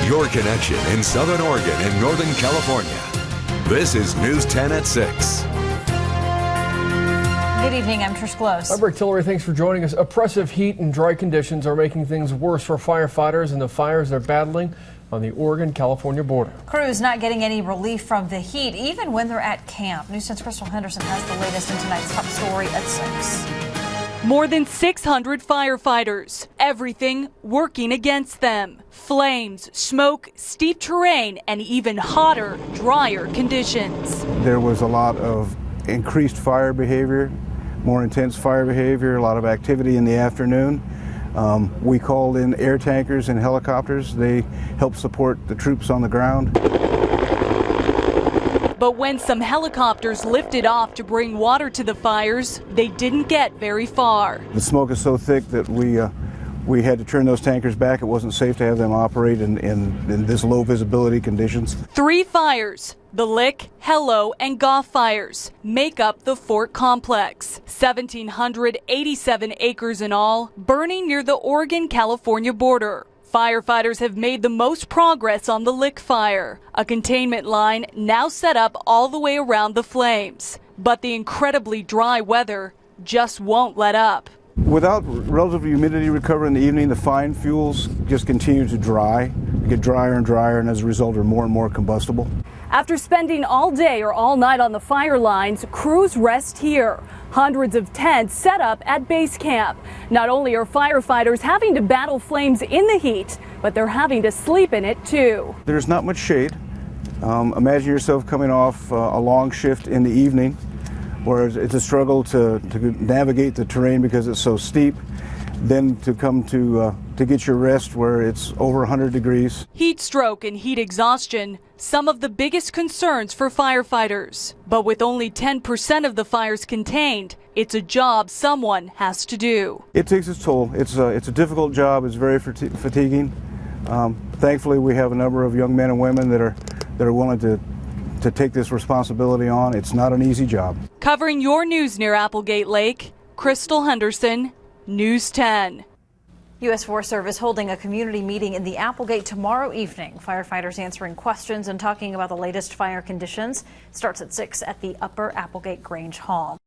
your connection in Southern Oregon and Northern California. This is News 10 at 6. Good evening, I'm Trish Close. I'm Rick Tillery, thanks for joining us. Oppressive heat and dry conditions are making things worse for firefighters and the fires they're battling on the Oregon-California border. Crews not getting any relief from the heat, even when they're at camp. News 10's Krystle Henderson has the latest in tonight's top story at 6. More than 600 firefighters, everything working against them. Flames, smoke, steep terrain, and even hotter, drier conditions. There was a lot of increased fire behavior, more intense fire behavior, a lot of activity in the afternoon. We called in air tankers and helicopters. They help support the troops on the ground. But when some helicopters lifted off to bring water to the fires, they didn't get very far. The smoke is so thick that we had to turn those tankers back. It wasn't safe to have them operate in this low visibility conditions. 3 fires, the Lick, Hello, and Goff fires, make up the Fort Complex. 1,787 acres in all, burning near the Oregon-California border. Firefighters have made the most progress on the Lick fire, a containment line now set up all the way around the flames. But the incredibly dry weather just won't let up. Without relative humidity recovery in the evening, the fine fuels just continue to dry. They get drier and drier, and as a result are more and more combustible. After spending all day or all night on the fire lines, crews rest here. Hundreds of tents set up at base camp. Not only are firefighters having to battle flames in the heat, but they're having to sleep in it too. There's not much shade. Imagine yourself coming off a long shift in the evening, where it's a struggle to navigate the terrain because it's so steep, then to come to get your rest where it's over 100 degrees. Heat stroke and heat exhaustion, some of the biggest concerns for firefighters. But with only 10% of the fires contained, it's a job someone has to do. It takes its toll. It's a difficult job. It's very fatiguing. Thankfully, we have a number of young men and women that are willing to take this responsibility on. It's not an easy job. Covering your news near Applegate Lake, Krystle Henderson, News 10. U.S. Forest Service holding a community meeting in the Applegate tomorrow evening. Firefighters answering questions and talking about the latest fire conditions. Starts at 6 at the Upper Applegate Grange Hall.